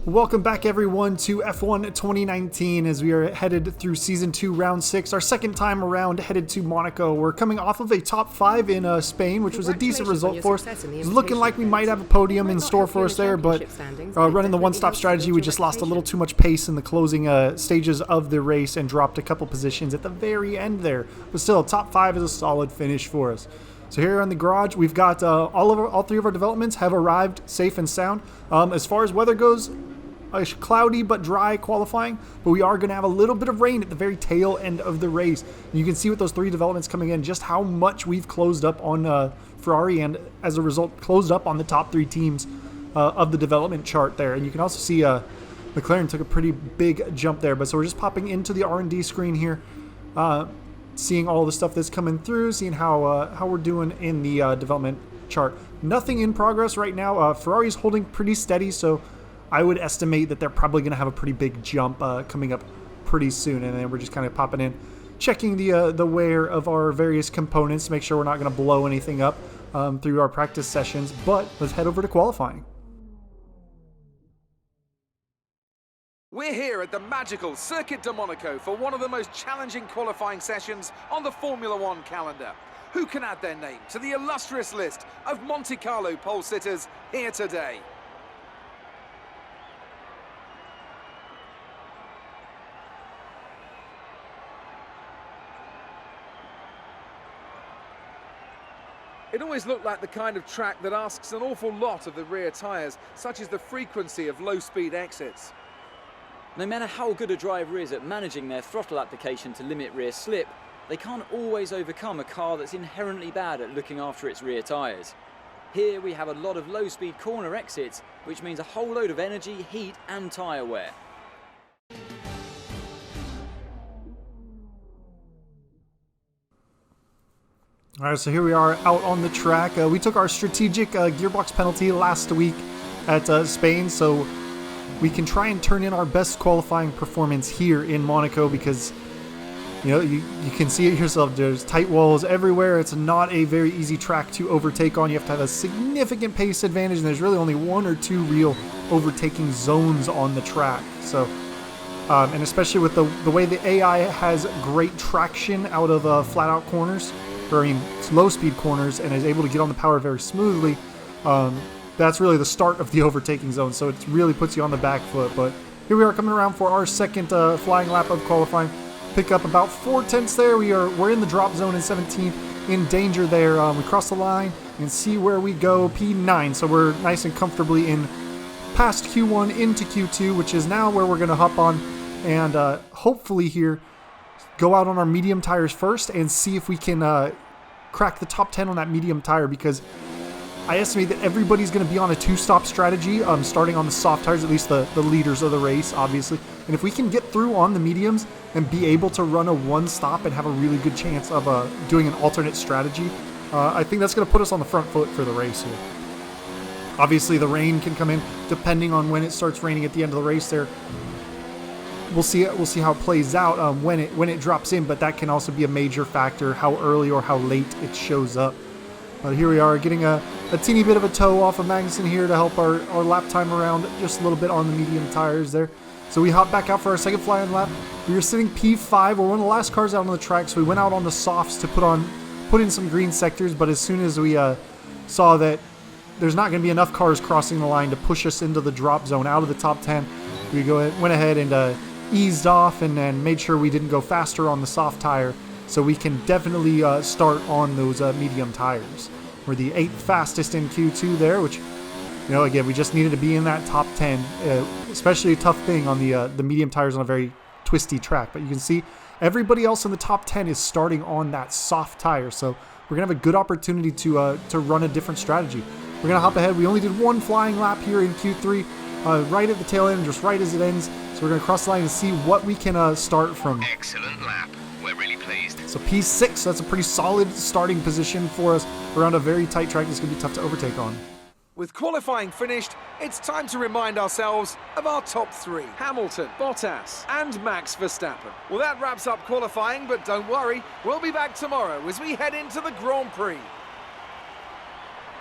Welcome back everyone to F1 2019 as we are headed through Season 2, Round 6, our second time around headed to Monaco. We're coming off of a top 5 in Spain, which was a decent result for us. It's looking like we might have a podium in store for us there, but running the one-stop strategy, we just lost a little too much pace in the closing stages of the race and dropped a couple positions at the very end there. But still, top 5 is a solid finish for us. So here in the garage, we've got all three of our developments have arrived safe and sound. As far as weather goes, a cloudy but dry qualifying, but we are going to have a little bit of rain at the very tail end of the race. You can see with those three developments coming in just how much we've closed up on Ferrari, and as a result closed up on the top 3 teams of the development chart there. And you can also see McLaren took a pretty big jump there. But so we're just popping into the R&D screen here, seeing all the stuff that's coming through, seeing how we're doing in the development chart. Nothing in progress right now. Ferrari's holding pretty steady, so I would estimate that they're probably going to have a pretty big jump coming up pretty soon. And then we're just kind of popping in, checking the wear of our various components to make sure we're not going to blow anything up through our practice sessions. But let's head over to qualifying. We're here at the magical Circuit de Monaco for one of the most challenging qualifying sessions on the Formula One calendar. Who can add their name to the illustrious list of Monte Carlo pole sitters here today? It always looked like the kind of track that asks an awful lot of the rear tyres, such as the frequency of low-speed exits. No matter how good a driver is at managing their throttle application to limit rear slip, they can't always overcome a car that's inherently bad at looking after its rear tyres. Here we have a lot of low-speed corner exits, which means a whole load of energy, heat and tyre wear. All right, so here we are out on the track. We took our strategic gearbox penalty last week at Spain, so we can try and turn in our best qualifying performance here in Monaco because, you know, you can see it yourself. There's tight walls everywhere. It's not a very easy track to overtake on. You have to have a significant pace advantage, and there's really only 1 or 2 real overtaking zones on the track. So, and especially with the way the AI has great traction out of flat-out corners, or I mean low-speed corners, and is able to get on the power very smoothly, that's really the start of the overtaking zone, so it really puts you on the back foot. But here we are coming around for our second flying lap of qualifying. Pick up about 4/10 there. We're in the drop zone in 17th, in danger there. We cross the line and see where we go, P9, so we're nice and comfortably in past Q1 into Q2, which is now where we're going to hop on and hopefully here go out on our medium tires first and see if we can crack the top 10 on that medium tire, because I estimate that everybody's going to be on a 2-stop strategy, starting on the soft tires, at least the leaders of the race, obviously. And if we can get through on the mediums and be able to run a 1-stop and have a really good chance of doing an alternate strategy, I think that's going to put us on the front foot for the race here. Obviously, the rain can come in depending on when it starts raining at the end of the race there. We'll see how it plays out when it drops in, but that can also be a major factor, how early or how late it shows up. But here we are getting a teeny bit of a tow off of Magnussen here to help our lap time around just a little bit on the medium tires there. So we hop back out for our second flying lap. We were sitting P5. We're one of the last cars out on the track, so we went out on the softs to put in some green sectors. But as soon as we saw that there's not going to be enough cars crossing the line to push us into the drop zone out of the top 10, we went ahead and eased off and then made sure we didn't go faster on the soft tire, so we can definitely start on those medium tires. We're the 8th fastest in Q2 there, which, you know, again, we just needed to be in that top 10, especially a tough thing on the medium tires on a very twisty track. But you can see everybody else in the top 10 is starting on that soft tire, so we're going to have a good opportunity to run a different strategy. We're going to hop ahead. We only did 1 flying lap here in Q3, right at the tail end, just right as it ends. So we're going to cross the line and see what we can start from. Excellent lap. We're really pleased. So P6, so that's a pretty solid starting position for us around a very tight track that's going to be tough to overtake on. With qualifying finished, it's time to remind ourselves of our top 3. Hamilton, Bottas and Max Verstappen. Well, that wraps up qualifying, but don't worry, we'll be back tomorrow as we head into the Grand Prix.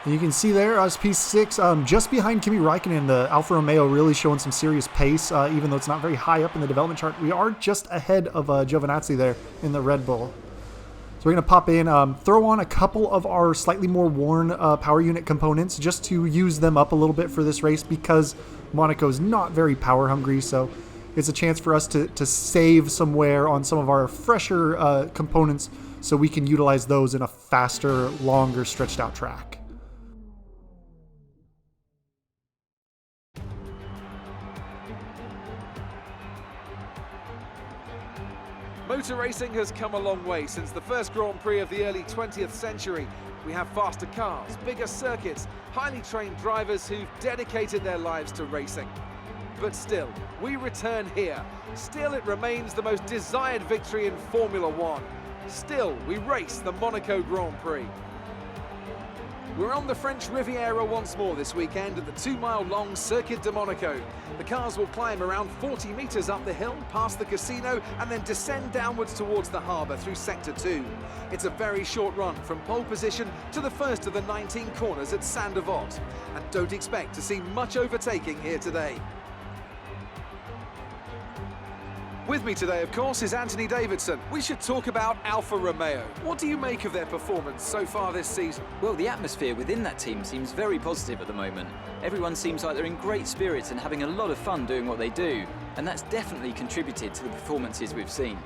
You can see there, us P6, just behind Kimi Räikkönen, the Alfa Romeo really showing some serious pace, even though it's not very high up in the development chart. We are just ahead of Giovinazzi there in the Red Bull. So we're going to pop in, throw on a couple of our slightly more worn power unit components just to use them up a little bit for this race because Monaco is not very power hungry. So it's a chance for us to save some wear on some of our fresher components so we can utilize those in a faster, longer, stretched out track. Motor racing has come a long way since the first Grand Prix of the early 20th century. We have faster cars, bigger circuits, highly trained drivers who've dedicated their lives to racing. But still, we return here. Still, it remains the most desired victory in Formula One. Still, we race the Monaco Grand Prix. We're on the French Riviera once more this weekend at the 2-mile-long Circuit de Monaco. The cars will climb around 40 metres up the hill, past the casino, and then descend downwards towards the harbour through Sector 2. It's a very short run from pole position to the first of the 19 corners at Saint-Devote. And don't expect to see much overtaking here today. With me today, of course, is Anthony Davidson. We should talk about Alfa Romeo. What do you make of their performance so far this season? Well, the atmosphere within that team seems very positive at the moment. Everyone seems like they're in great spirits and having a lot of fun doing what they do, and that's definitely contributed to the performances we've seen.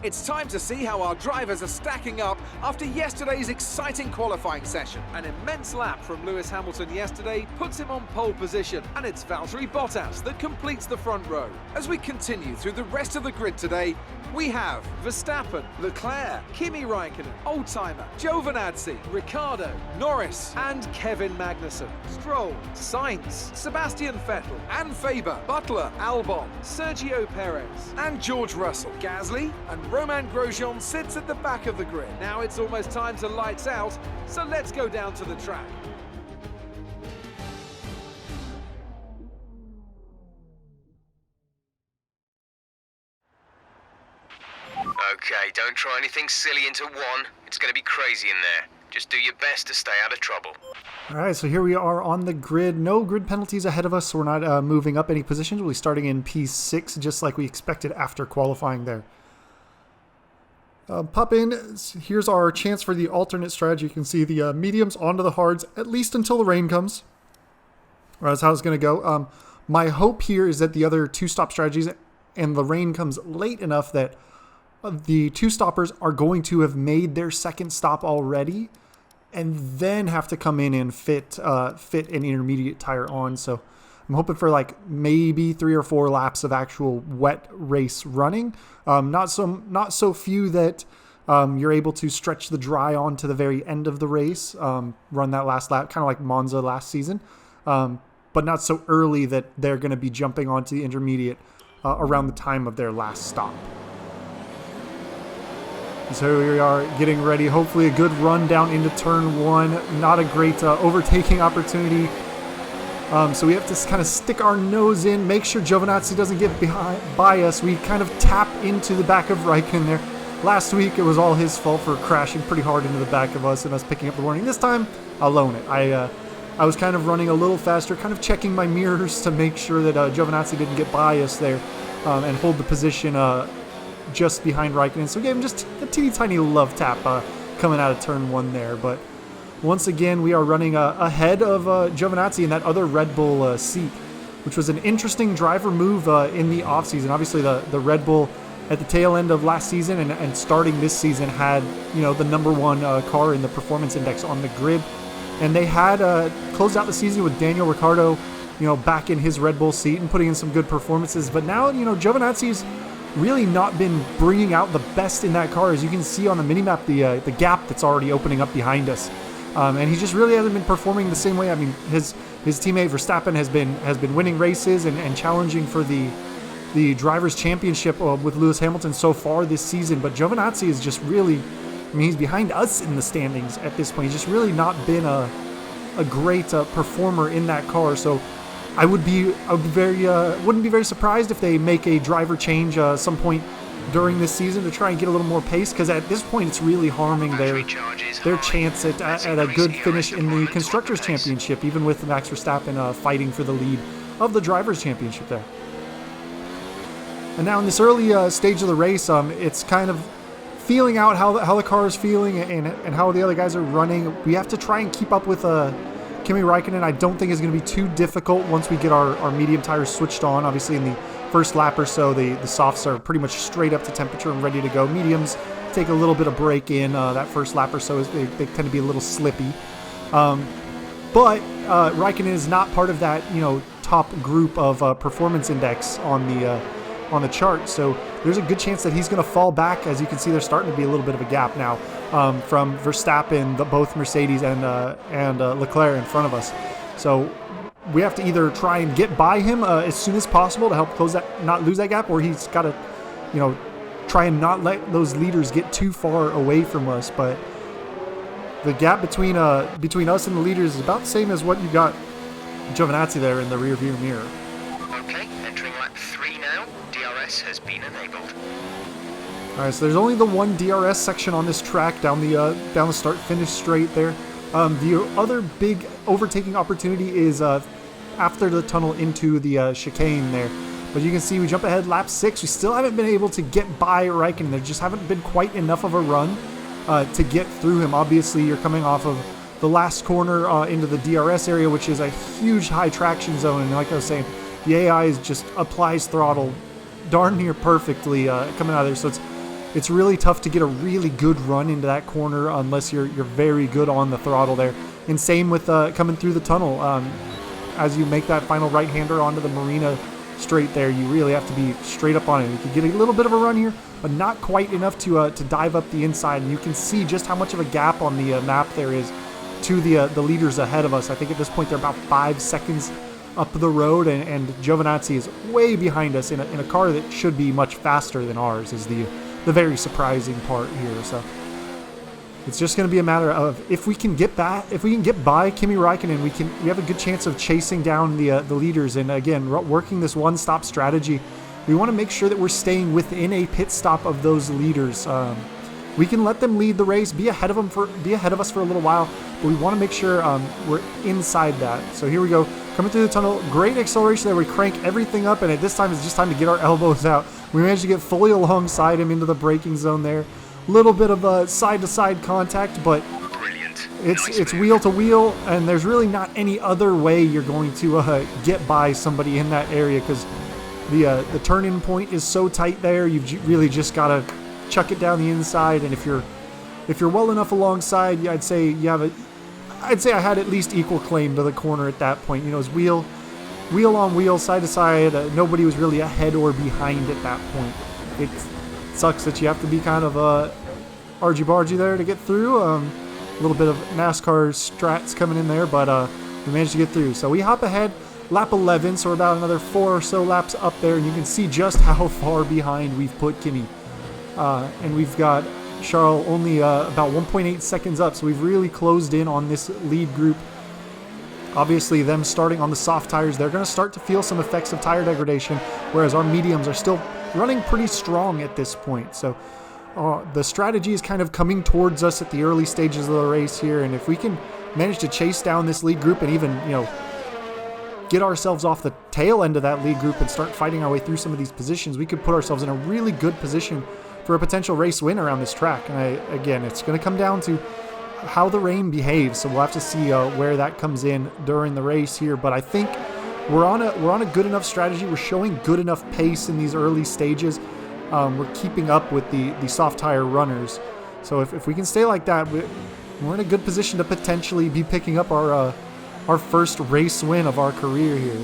It's time to see how our drivers are stacking up after yesterday's exciting qualifying session. An immense lap from Lewis Hamilton yesterday puts him on pole position, and it's Valtteri Bottas that completes the front row. As we continue through the rest of the grid today, we have Verstappen, Leclerc, Kimi Räikkönen, Oldtimer, Giovinazzi, Ricciardo, Norris, and Kevin Magnussen, Stroll, Sainz, Sebastian Vettel, and Faber, Butler, Albon, Sergio Perez, and George Russell. Gasly and Romain Grosjean sits at the back of the grid. Now it's almost time to lights out, so let's go down to the track. Okay, don't try anything silly into one. It's going to be crazy in there. Just do your best to stay out of trouble. All right, so here we are on the grid. No grid penalties ahead of us, so we're not moving up any positions. We'll be starting in P6, just like we expected after qualifying there. Pop in. Here's our chance for the alternate strategy. You can see the mediums onto the hards, at least until the rain comes. That's how it's going to go. My hope here is that the other two-stop strategies and the rain comes late enough that the two-stoppers are going to have made their second stop already and then have to come in and fit an intermediate tire on. So I'm hoping for like maybe 3 or 4 laps of actual wet race running. Not so few that you're able to stretch the dry on to the very end of the race, run that last lap, kind of like Monza last season, but not so early that they're going to be jumping onto the intermediate around the time of their last stop. So here we are getting ready. Hopefully a good run down into turn 1. Not a great overtaking opportunity. So we have to kind of stick our nose in, make sure Giovinazzi doesn't get by us. We kind of tap into the back of Räikkönen there. Last week it was all his fault for crashing pretty hard into the back of us and us picking up the warning. This time I'll own it. I was kind of running a little faster, kind of checking my mirrors to make sure that Giovinazzi didn't get by us there and hold the position just behind Räikkönen. So we gave him just a teeny tiny love tap coming out of turn 1 there. But once again, we are running ahead of Giovinazzi in that other Red Bull seat, which was an interesting driver move in the offseason. Obviously, the Red Bull at the tail end of last season and starting this season had, the #1 car in the performance index on the grid. And they had closed out the season with Daniel Ricciardo, back in his Red Bull seat and putting in some good performances. But now, Giovinazzi's really not been bringing out the best in that car. As you can see on the minimap, the gap that's already opening up behind us. And he just really hasn't been performing the same way. I mean, his teammate Verstappen has been winning races and challenging for the Drivers' Championship with Lewis Hamilton so far this season. But Giovinazzi is just really, he's behind us in the standings at this point. He's just really not been a great performer in that car. So wouldn't be very surprised if they make a driver change some point during this season to try and get a little more pace, because at this point it's really harming their chance at a good finish in the Constructors' Championship, even with Max Verstappen fighting for the lead of the Drivers' Championship there. And now in this early stage of the race, it's kind of feeling out how the car is feeling and how the other guys are running. We have to try and keep up with Kimi Räikkönen. I don't think it's going to be too difficult once we get our medium tires switched on. Obviously in the first lap or so, the softs are pretty much straight up to temperature and ready to go. Mediums take a little bit of break in that first lap or so. They tend to be a little slippy. But Räikkönen is not part of that top group of performance index on the chart. So there's a good chance that he's going to fall back. As you can see, there's starting to be a little bit of a gap now from Verstappen, both Mercedes and Leclerc in front of us. So we have to either try and get by him as soon as possible to help close that, not lose that gap, or he's got to, try and not let those leaders get too far away from us. But the gap between us and the leaders is about the same as what you got Giovinazzi there in the rear view mirror. Okay, entering lap 3 now. DRS has been enabled. All right, so there's only the one DRS section on this track down the start-finish straight there. The other big overtaking opportunity is after the tunnel into the chicane there. But you can see we jump ahead lap 6. We still haven't been able to get by Räikkönen. There just haven't been quite enough of a run to get through him. Obviously, you're coming off of the last corner into the DRS area, which is a huge high traction zone. And like I was saying, the AI just applies throttle darn near perfectly coming out of there. So it's really tough to get a really good run into that corner unless you're very good on the throttle there. And same with coming through the tunnel. As you make that final right-hander onto the Marina straight there, you really have to be straight up on it. You can get a little bit of a run here, but not quite enough to dive up the inside. And you can see just how much of a gap on the map there is to the leaders ahead of us. I think at this point they're about 5 seconds up the road, and Giovinazzi is way behind us in a car that should be much faster than ours, is the very surprising part here. So it's just going to be a matter of if we can get by Kimi Räikkönen, we have a good chance of chasing down the leaders. And again, working this one-stop strategy, we want to make sure that we're staying within a pit stop of those leaders. We can let them lead the race, be ahead of us for a little while, but we want to make sure we're inside that. So here we go, coming through the tunnel. Great acceleration there. We crank everything up, and at this time it's just time to get our elbows out. We managed to get fully alongside him into the braking zone there. A little bit of a side-to-side contact, but Brilliant. it's wheel to wheel, and there's really not any other way you're going to get by somebody in that area, because the turn-in point is so tight there. You've really just got to chuck it down the inside, and if you're well enough alongside, I'd say I had at least equal claim to the corner at that point. It's wheel on wheel, side to side. Nobody was really ahead or behind at that point. It sucks that you have to be kind of argy-bargy there to get through. A little bit of NASCAR strats coming in there, but we managed to get through. So we hop ahead, lap 11, so we're about another 4 or so laps up there, and you can see just how far behind we've put Kimi. And we've got Charles only about 1.8 seconds up, so we've really closed in on this lead group. Obviously, them starting on the soft tires, they're going to start to feel some effects of tire degradation, whereas our mediums are still running pretty strong at this point. So the strategy is kind of coming towards us at the early stages of the race here, and if we can manage to chase down this lead group and even, get ourselves off the tail end of that lead group and start fighting our way through some of these positions, we could put ourselves in a really good position for a potential race win around this track. And again, it's going to come down to how the rain behaves, so we'll have to see where that comes in during the race here. But I think we're on a good enough strategy. We're showing good enough pace in these early stages. We're keeping up with the soft tire runners. So if we can stay like that, we're in a good position to potentially be picking up our first race win of our career here.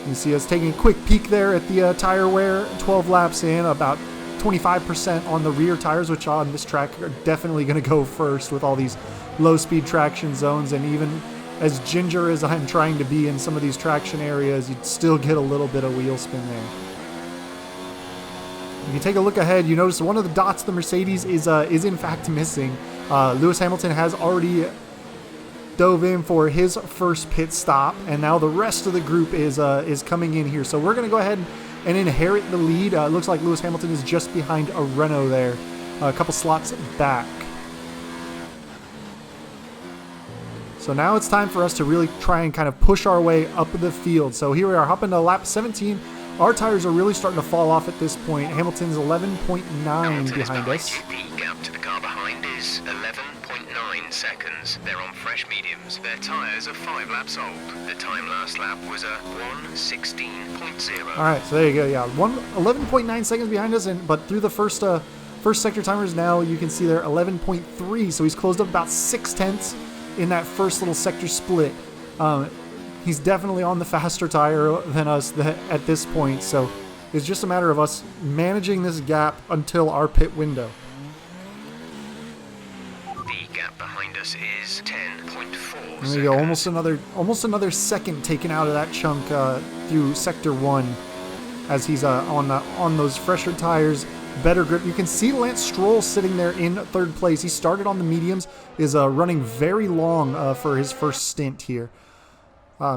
You see us taking a quick peek there at the tire wear. 12 laps in, about 25% on the rear tires, which on this track are definitely going to go first with all these low-speed traction zones. And even as ginger as I'm trying to be in some of these traction areas, you'd still get a little bit of wheel spin there. If you take a look ahead, you notice one of the dots of the Mercedes is in fact missing. Lewis Hamilton has already dove in for his first pit stop, and now the rest of the group is coming in here. So we're going to go ahead and and inherit the lead. It looks like Lewis Hamilton is just behind a Renault there, a couple slots back. So now it's time for us to really try and kind of push our way up the field. So here we are, hopping to lap 17. Our tires are really starting to fall off at this point. Hamilton's 11.9 behind us. The gap to the car behind is 11.9 seconds. They're on fresh mediums. Their tyres are 5 laps old. The time last lap was a 1:16.0. All right, so there you go. Yeah, 11.9 seconds behind us, but through the first sector timers now, you can see they're 11.3. So he's closed up about 0.6 in that first little sector split. He's definitely on the faster tire than us at this point, so it's just a matter of us managing this gap until our pit window. The gap behind us is 10.4. There you go, almost another second taken out of that chunk through sector 1, as he's on those fresher tires, better grip. You can see Lance Stroll sitting there in third place. He started on the mediums, is running very long for his first stint here.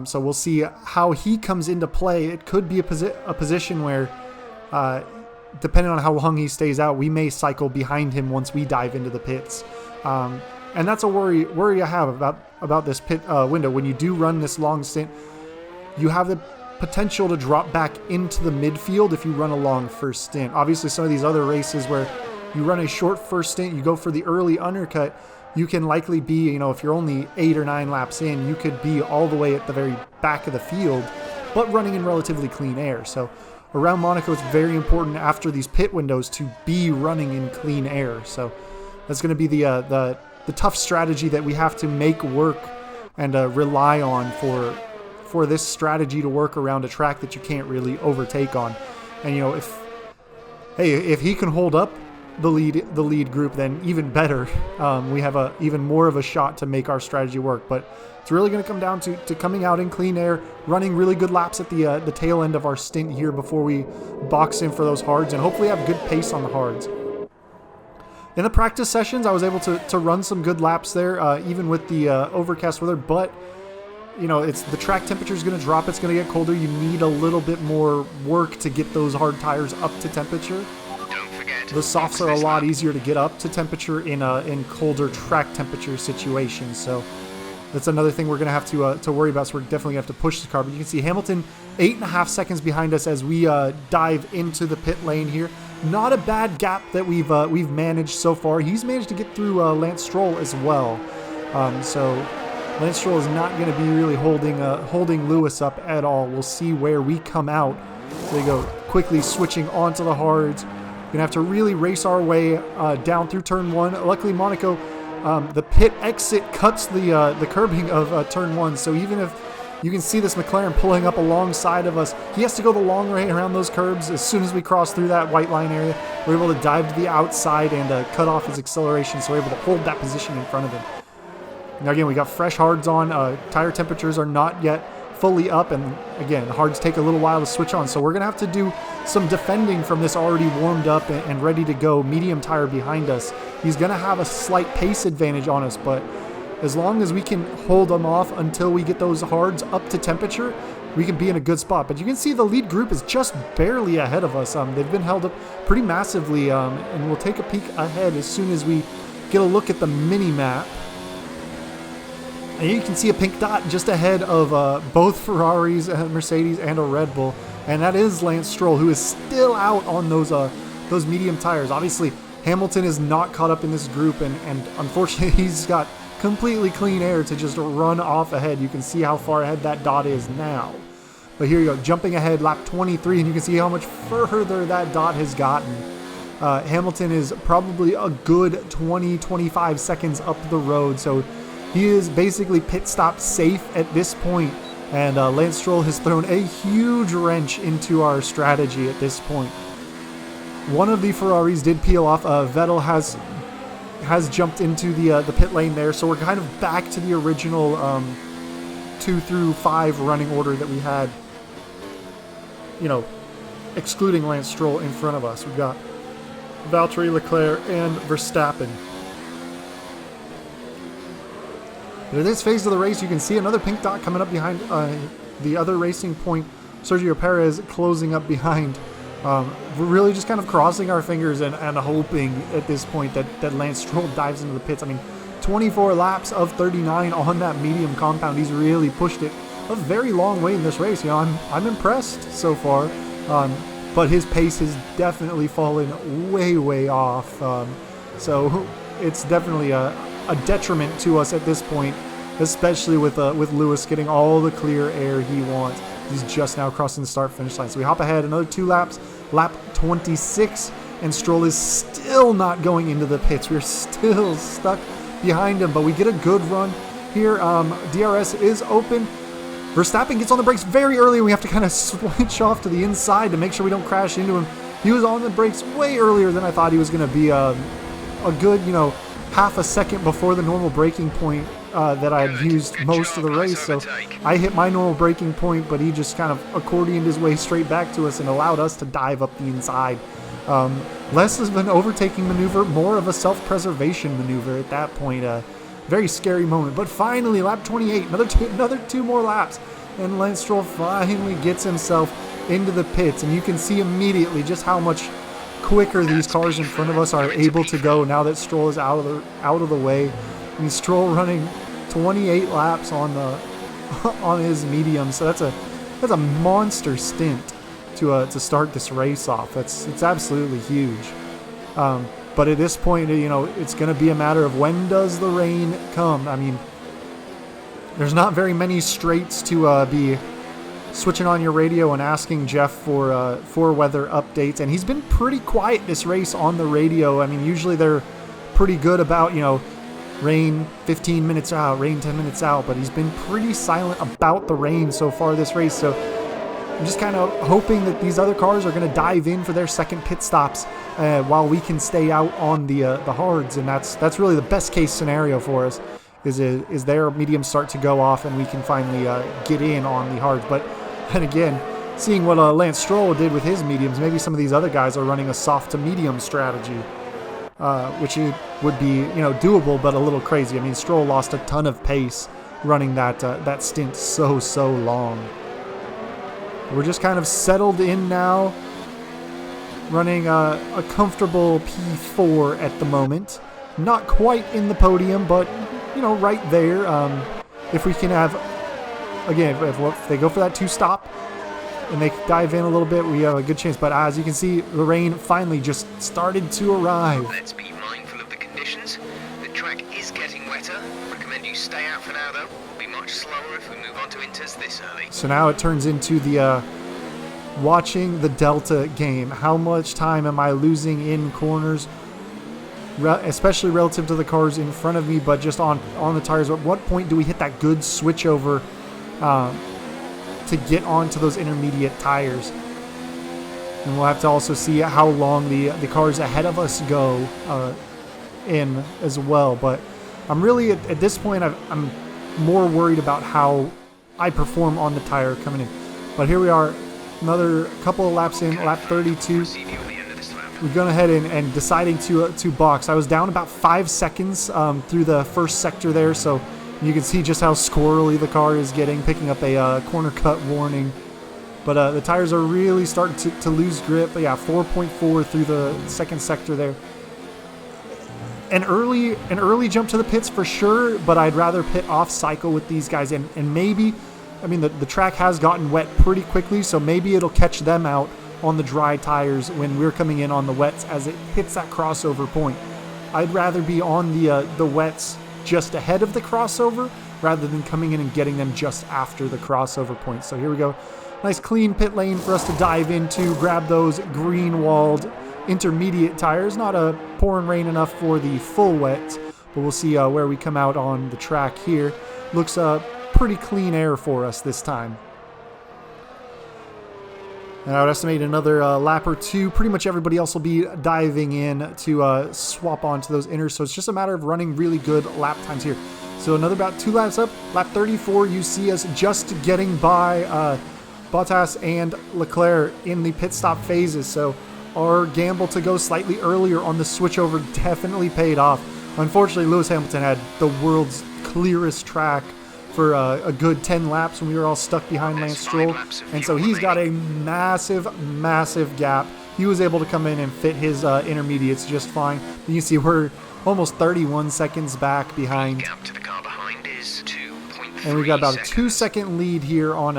So we'll see how he comes into play. It could be a position where, depending on how long he stays out, we may cycle behind him once we dive into the pits. And that's a worry I have about this pit window. When you do run this long stint, you have the potential to drop back into the midfield if you run a long first stint. Obviously, some of these other races where you run a short first stint, you go for the early undercut, you can likely be, if you're only 8 or 9 laps in, you could be all the way at the very back of the field, but running in relatively clean air. So around Monaco, it's very important after these pit windows to be running in clean air. So that's going to be the tough strategy that we have to make work and rely on for this strategy to work around a track that you can't really overtake on. And if he can hold up the lead group, then even better. We have even more of a shot to make our strategy work. But it's really going to come down to coming out in clean air, running really good laps at the tail end of our stint here before we box in for those hards, and hopefully have good pace on the hards. In the practice sessions, I was able to run some good laps there, even with the overcast weather. But it's the track temperature is going to drop. It's going to get colder. You need a little bit more work to get those hard tires up to temperature. The softs are a lot easier to get up to temperature in colder track temperature situations. So that's another thing we're going to have to worry about. So we're definitely going to have to push the car. But you can see Hamilton 8.5 seconds behind us as we dive into the pit lane here. Not a bad gap that we've managed so far. He's managed to get through Lance Stroll as well. So Lance Stroll is not going to be really holding Lewis up at all. We'll see where we come out. So they go quickly switching onto the hards. Gonna have to really race our way down through turn 1. Luckily, Monaco, the pit exit cuts the curbing of turn 1. So even if you can see this McLaren pulling up alongside of us, he has to go the long way around those curbs. As soon as we cross through that white line area, we're able to dive to the outside and cut off his acceleration, so we're able to hold that position in front of him. Now again, we got fresh hards on. Tire temperatures are not yet fully up, and again, the hards take a little while to switch on, so we're gonna have to do some defending from this already warmed up and ready to go medium tire behind us. He's gonna have a slight pace advantage on us, but as long as we can hold them off until we get those hards up to temperature, we can be in a good spot. But you can see the lead group is just barely ahead of us. They've been held up pretty massively, and we'll take a peek ahead as soon as we get a look at the mini map. And you can see a pink dot just ahead of both Ferraris, Mercedes, and a Red Bull. And that is Lance Stroll, who is still out on those medium tires. Obviously, Hamilton is not caught up in this group, and unfortunately, he's got completely clean air to just run off ahead. You can see how far ahead that dot is now. But here you go, jumping ahead, lap 23, and you can see how much further that dot has gotten. Hamilton is probably a good 20-25 seconds up the road, so he is basically pit stop safe at this point, and Lance Stroll has thrown a huge wrench into our strategy at this point. One of the Ferraris did peel off. Vettel has jumped into the pit lane there, so we're kind of back to the original 2 through 5 running order that we had, excluding Lance Stroll in front of us. We've got Valtteri, Leclerc, and Verstappen. But in this phase of the race, you can see another pink dot coming up behind the other racing point Sergio Perez closing up behind. We're really just kind of crossing our fingers and hoping at this point that Lance Stroll dives into the pits. I mean, 24 laps of 39 on that medium compound. He's really pushed it a very long way in this race. You know, I'm impressed so far, but his pace has definitely fallen way off. So it's definitely a detriment to us at this point, especially with Lewis getting all the clear air he wants. He's just now crossing the start-finish line. So we hop ahead another 2 laps, lap 26, and Stroll is still not going into the pits. We're still stuck behind him, but we get a good run here. DRS is open. Verstappen gets on the brakes very early. We have to kind of switch off to the inside to make sure we don't crash into him. He was on the brakes way earlier than I thought he was going to be. A good, half a second before the normal braking point that I had used most of the race. So I hit my normal braking point, but he just kind of accordioned his way straight back to us and allowed us to dive up the inside. Less of an overtaking maneuver, more of a self-preservation maneuver at that point. Very scary moment. But finally, lap 28, another two more laps, and Lance Stroll finally gets himself into the pits. And you can see immediately just how much quicker these cars in front of us are able to go now that Stroll is out of the way. I mean, Stroll running 28 laps on his medium, so that's a monster stint to start this race off. It's absolutely huge. But at this point, it's going to be a matter of when does the rain come. I mean, there's not very many straights to be switching on your radio and asking Jeff for weather updates, and he's been pretty quiet this race on the radio. I mean, usually they're pretty good about, rain 15 minutes out, rain 10 minutes out, but he's been pretty silent about the rain so far this race. So I'm just kind of hoping that these other cars are going to dive in for their second pit stops while we can stay out on the hards, and that's really the best case scenario for us. Is their mediums start to go off and we can finally get in on the hards. But then again, seeing what Lance Stroll did with his mediums, maybe some of these other guys are running a soft to medium strategy, which would be doable, but a little crazy. I mean, Stroll lost a ton of pace running that stint so long. We're just kind of settled in now, running a comfortable P4 at the moment. Not quite in the podium, but right there. If we can have, again, if they go for that 2-stop and they dive in a little bit, we have a good chance. But as you can see, the rain finally just started to arrive. Let's be mindful of the conditions. The track is getting wetter. Recommend you stay out for now, though. We'll be much slower if we move on to inters this early. So now it turns into the watching the Delta game. How much time am I losing in corners? Especially relative to the cars in front of me, but just on the tires. At what point do we hit that good switch over to get onto those intermediate tires? And we'll have to also see how long the cars ahead of us go in as well. But I'm really, at this point, I'm more worried about how I perform on the tire coming in. But here we are, another couple of laps in, lap 32. We've gone ahead and deciding to box. I was down about 5 seconds through the first sector there, so you can see just how squirrely the car is getting, picking up a corner cut warning. But the tires are really starting to lose grip. But yeah, 4.4 through the second sector there. An early jump to the pits for sure, but I'd rather pit off cycle with these guys. And maybe, I mean, the track has gotten wet pretty quickly, so maybe it'll catch them out on the dry tires when we're coming in on the wets as it hits that crossover point. I'd rather be on the wets just ahead of the crossover rather than coming in and getting them just after the crossover point. So here we go. Nice clean pit lane for us to dive into, grab those green-walled intermediate tires. Not pouring rain enough for the full wet, but we'll see where we come out on the track here. Looks pretty clean air for us this time. And I would estimate another lap or two. Pretty much everybody else will be diving in to swap onto those inners. So it's just a matter of running really good lap times here. So another about 2 laps up. Lap 34, you see us just getting by Bottas and Leclerc in the pit stop phases. So our gamble to go slightly earlier on the switchover definitely paid off. Unfortunately, Lewis Hamilton had the world's clearest track for a good 10 laps when we were all stuck behind Lance Stroll. And so he's got a massive gap. He was able to come in and fit his intermediates just fine. You can see we're almost 31 seconds back behind. Gap to the car behind is 2.3 And we've got about a seconds. 2-second lead here on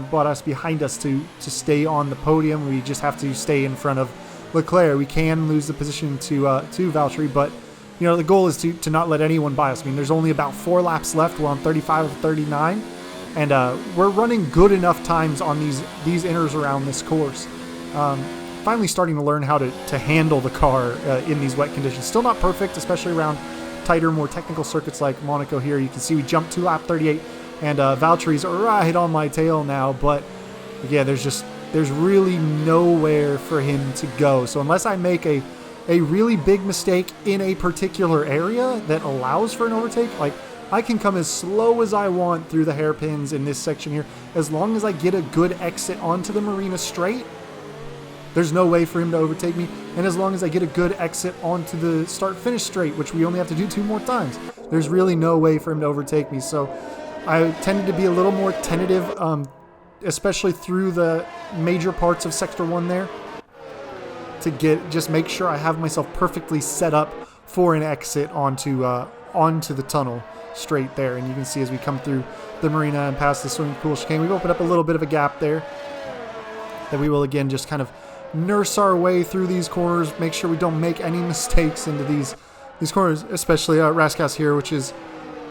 Bottas behind us to stay on the podium. We just have to stay in front of Leclerc. We can lose the position to Valtteri, but you know the goal is to not let anyone by us. I mean, there's only about 4 laps left. We're on 35 of 39, and we're running good enough times on these inners around this course. Finally starting to learn how to handle the car in these wet conditions. Still not perfect, especially around tighter, more technical circuits like Monaco here. You can see we jumped to lap 38, and Valtteri's right on my tail now, but yeah, there's really nowhere for him to go. So unless I make a really big mistake in a particular area that allows for an overtake, like I can come as slow as I want through the hairpins in this section here, as long as I get a good exit onto the Marina straight. There's no way for him to overtake me, and as long as I get a good exit onto the start-finish straight, which we only have to do 2 more times, there's really no way for him to overtake me. So I tended to be a little more tentative, especially through the major parts of Sector 1 there, to just make sure I have myself perfectly set up for an exit onto the tunnel straight there. And you can see as we come through the marina and past the swimming pool chicane, we've opened up a little bit of a gap there that we will again just kind of nurse our way through these corners, make sure we don't make any mistakes into these corners, especially Raskas here, which is,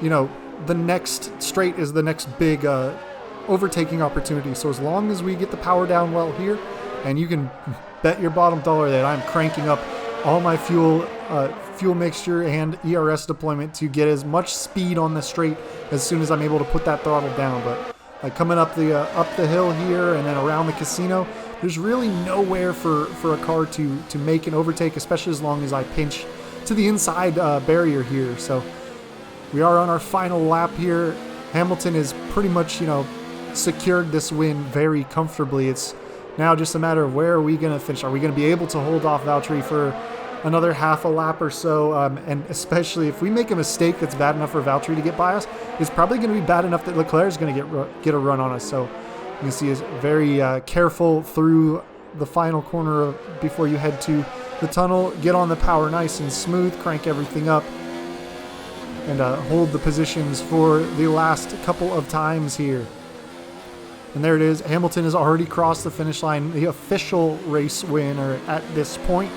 you know, the next straight is the next big overtaking opportunity. So as long as we get the power down well here, and you can bet your bottom dollar that I'm cranking up all my fuel mixture and ERS deployment to get as much speed on the straight as soon as I'm able to put that throttle down. But like coming up the hill here and then around the casino, there's really nowhere for a car to make an overtake, especially as long as I pinch to the inside barrier here. So we are on our final lap here. Hamilton is pretty much, you know, secured this win very comfortably. It's now just a matter of where are we going to finish. Are we going to be able to hold off Valtteri for another half a lap or so? And especially if we make a mistake that's bad enough for Valtteri to get by us, it's probably going to be bad enough that Leclerc is going to get a run on us. So you can see is very careful through the final corner before you head to the tunnel. Get on the power nice and smooth, crank everything up, and hold the positions for the last couple of times here. And there it is. Hamilton has already crossed the finish line, the official race winner at this point.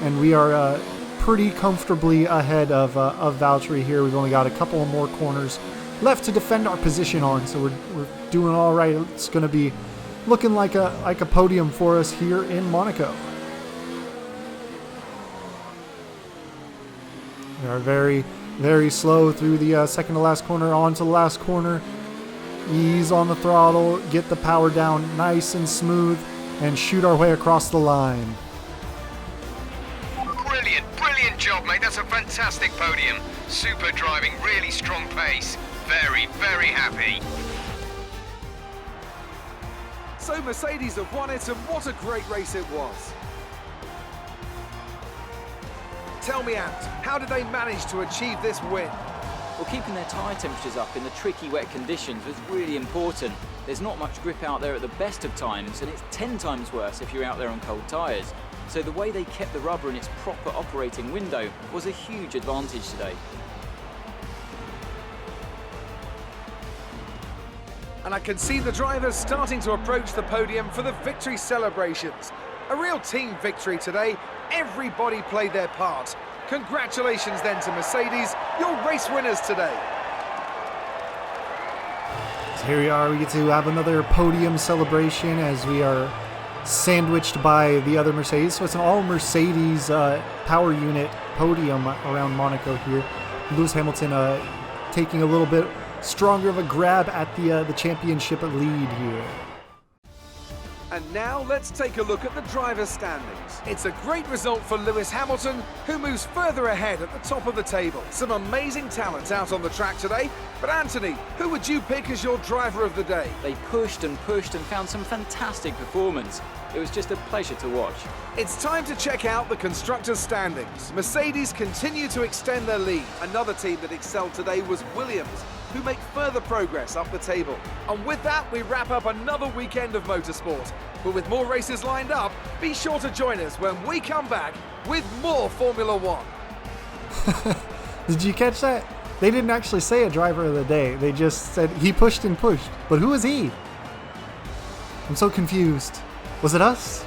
And we are pretty comfortably ahead of Valtteri here. We've only got a couple of more corners left to defend our position on, so we're doing all right. It's going to be looking like a podium for us here in Monaco. We are very, very slow through the second to last corner, onto the last corner. Ease on the throttle, get the power down nice and smooth, and shoot our way across the line. Brilliant job, mate. That's a fantastic podium. Super driving, really strong pace. Very, very happy. So Mercedes have won it, and what a great race it was. Tell me, Ant, how did they manage to achieve this win? Well, keeping their tyre temperatures up in the tricky wet conditions was really important. There's not much grip out there at the best of times, and it's 10 times worse if you're out there on cold tyres. So the way they kept the rubber in its proper operating window was a huge advantage today. And I can see the drivers starting to approach the podium for the victory celebrations. A real team victory today. Everybody played their part. Congratulations then to Mercedes, your race winners today. So here we are, we get to have another podium celebration as we are sandwiched by the other Mercedes. So it's an all Mercedes power unit podium around Monaco here. Lewis Hamilton taking a little bit stronger of a grab at the championship lead here. And now let's take a look at the driver's standings. It's a great result for Lewis Hamilton, who moves further ahead at the top of the table. Some amazing talent out on the track today. But Anthony, who would you pick as your driver of the day? They pushed and found some fantastic performance. It was just a pleasure to watch. It's time to check out the constructors' standings. Mercedes continue to extend their lead. Another team that excelled today was Williams. who make further progress up the table. And with that, we wrap up another weekend of motorsport. But with more races lined up, be sure to join us when we come back with more Formula One. Did you catch that? They didn't actually say a driver of the day. They just said he pushed and pushed. But who is he? I'm so confused. Was it us?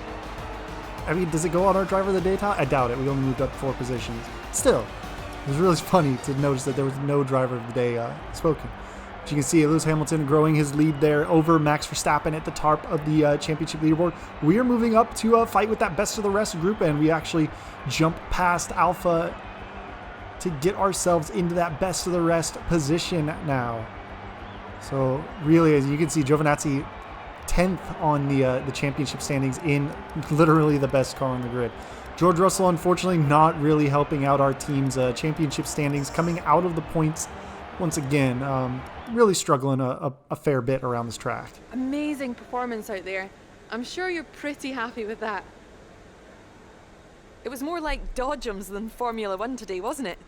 I mean, does it go on our driver of the day top? I doubt it. We only moved up 4 positions. Still, it was really funny to notice that there was no driver of the day spoken. As you can see, Lewis Hamilton growing his lead there over Max Verstappen at the top of the championship leaderboard. We are moving up to fight with that best of the rest group, and we actually jump past Alpha to get ourselves into that best of the rest position now. So really, as you can see, Giovinazzi 10th on the championship standings in literally the best car on the grid. George Russell, unfortunately, not really helping out our team's championship standings, coming out of the points once again. Really struggling a fair bit around this track. Amazing performance out there. I'm sure you're pretty happy with that. It was more like dodgems than Formula One today, wasn't it?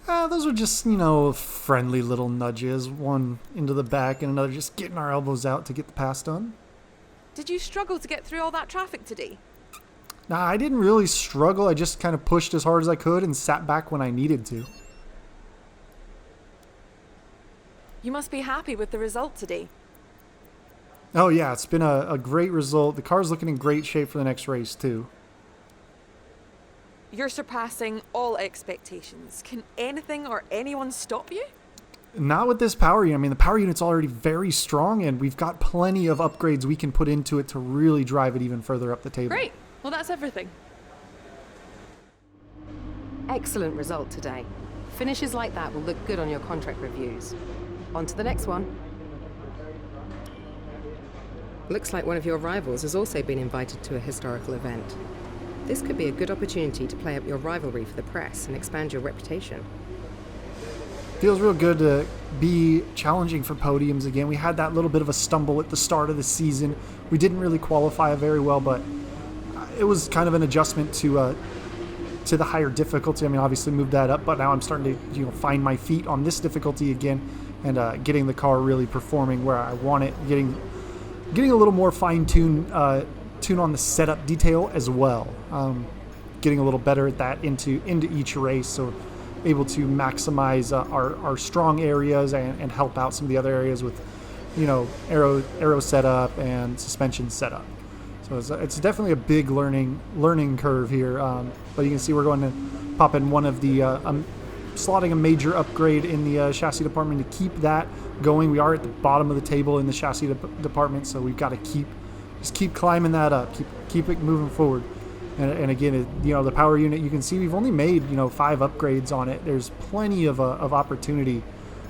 Those were just, friendly little nudges. One into the back and another just getting our elbows out to get the pass done. Did you struggle to get through all that traffic today? Nah, I didn't really struggle. I just kind of pushed as hard as I could and sat back when I needed to. You must be happy with the result today. Oh yeah, it's been a great result. The car's looking in great shape for the next race too. You're surpassing all expectations. Can anything or anyone stop you? Not with this power unit. I mean, the power unit's already very strong, and we've got plenty of upgrades we can put into it to really drive it even further up the table. Great. Well, that's everything. Excellent result today. Finishes like that will look good on your contract reviews. On to the next one. Looks like one of your rivals has also been invited to a historical event. This could be a good opportunity to play up your rivalry for the press and expand your reputation. Feels real good to be challenging for podiums again. We had that little bit of a stumble at the start of the season. We didn't really qualify very well, but it was kind of an adjustment to the higher difficulty. I mean, obviously moved that up, but now I'm starting to find my feet on this difficulty again, and getting the car really performing where I want it. Getting a little more fine-tuned on the setup detail as well. Getting a little better at that into each race, so able to maximize our strong areas and help out some of the other areas with aero setup and suspension setup. So it's definitely a big learning curve here. But you can see we're going to pop in one of the slotting a major upgrade in the chassis department to keep that going. We are at the bottom of the table in the chassis department, so we've got to keep climbing that up, keep it moving forward. And again, the power unit, you can see we've only made 5 upgrades on it. There's plenty of opportunity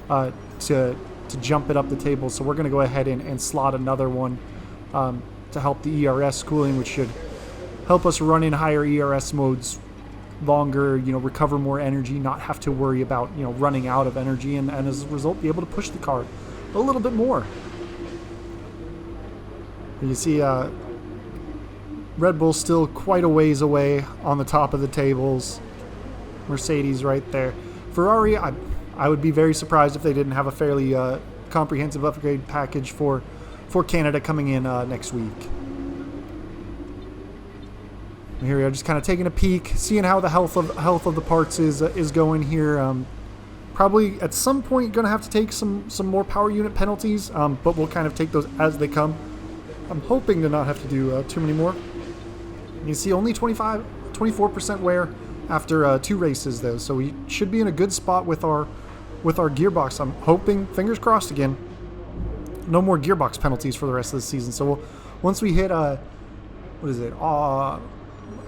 to jump it up the table. So we're going to go ahead and slot another one to help the ERS cooling, which should help us run in higher ERS modes longer, recover more energy, not have to worry about running out of energy, and as a result be able to push the car a little bit more. You see Red Bull still quite a ways away on the top of the tables. Mercedes right there. Ferrari, I would be very surprised if they didn't have a fairly comprehensive upgrade package for Canada coming in next week. And here we are, just kind of taking a peek, seeing how the health of the parts is going here. Probably at some point going to have to take some more power unit penalties, but we'll kind of take those as they come. I'm hoping to not have to do too many more. You can see only 24% wear after 2 races though, so we should be in a good spot with our gearbox. I'm hoping, fingers crossed again, no more gearbox penalties for the rest of the season. So once we hit what is it? I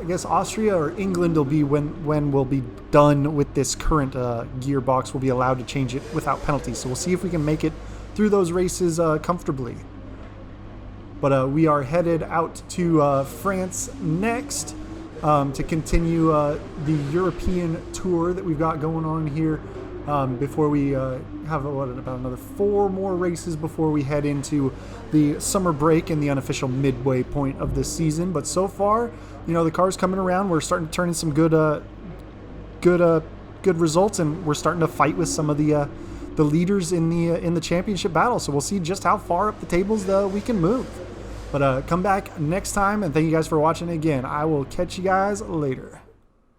guess Austria or England will be when we'll be done with this current gearbox. We'll be allowed to change it without penalties. So we'll see if we can make it through those races comfortably. But we are headed out to France next to continue the European tour that we've got going on here before we have about another 4 more races before we head into the summer break and the unofficial midway point of the season. But so far, the car's coming around. We're starting to turn in some good results, and we're starting to fight with some of the the leaders in the championship battle. So we'll see just how far up the tables we can move. But come back next time, and thank you guys for watching again. I will catch you guys later.